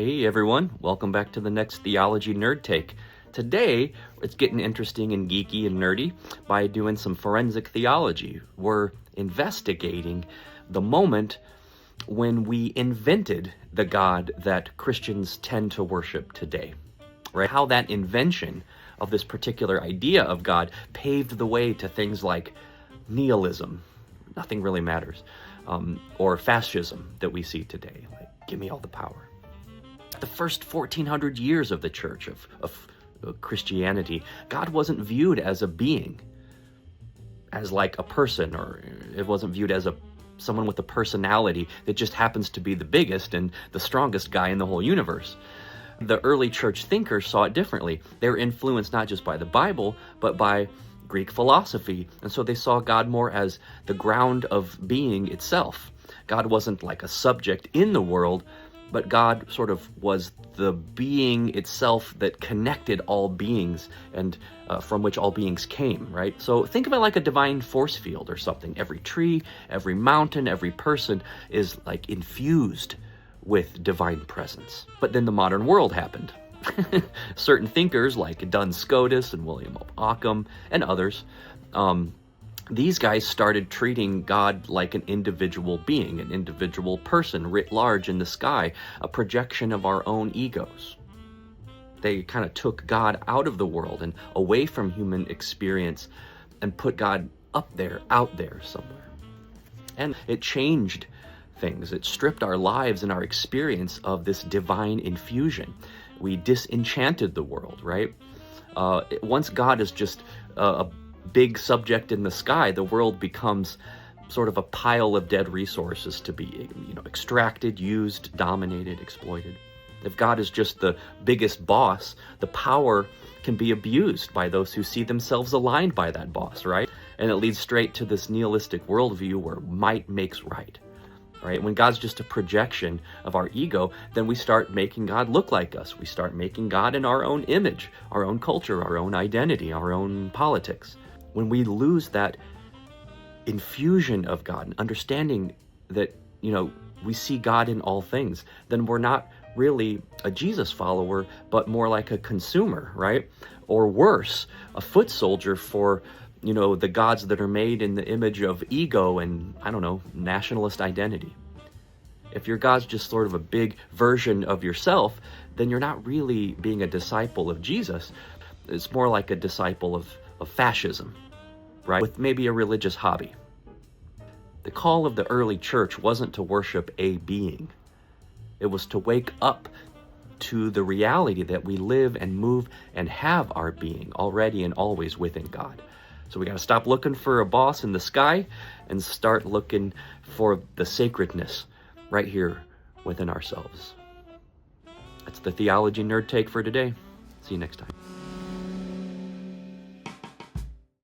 Hey everyone, welcome back to the next Theology Nerd Take. Today, it's getting interesting and geeky and nerdy by doing some forensic theology. We're investigating the moment when we invented the God that Christians tend to worship today. Right? How that invention of this particular idea of God paved the way to things like nihilism, nothing really matters, or fascism that we see today, like give me all the power. The first 1400 years of the church, of Christianity, God wasn't viewed as a being, as like a person, or it wasn't viewed as someone with a personality that just happens to be the biggest and the strongest guy in the whole universe. The early church thinkers saw it differently. They were influenced not just by the Bible, but by Greek philosophy, and so they saw God more as the ground of being itself. God wasn't like a subject in the world, but God sort of was the being itself that connected all beings and from which all beings came, right? So think of it like a divine force field or something. Every tree, every mountain, every person is like infused with divine presence. But then the modern world happened. Certain thinkers like Duns Scotus and William of Ockham and others, these guys started treating God like an individual being, an individual person writ large in the sky, a projection of our own egos. They kind of took God out of the world and away from human experience and put God up there, out there somewhere. And it changed things. It stripped our lives and our experience of this divine infusion. We disenchanted the world, right? Once God is just a big subject in the sky, the world becomes sort of a pile of dead resources to be, extracted, used, dominated, exploited. If God is just the biggest boss, the power can be abused by those who see themselves aligned by that boss, right? And it leads straight to this nihilistic worldview where might makes right. Right? When God's just a projection of our ego, then we start making God look like us. We start making God in our own image, our own culture, our own identity, our own politics. When we lose that infusion of God and understanding that, we see God in all things, then we're not really a Jesus follower, but more like a consumer, right? Or worse, a foot soldier for the gods that are made in the image of ego and, nationalist identity. If your God's just sort of a big version of yourself, then you're not really being a disciple of Jesus. It's more like a disciple of fascism, right? With maybe a religious hobby. The call of the early church wasn't to worship a being. It was to wake up to the reality that we live and move and have our being already and always within God. So we got to stop looking for a boss in the sky and start looking for the sacredness right here within ourselves. That's the Theology Nerd Take for today. See you next time.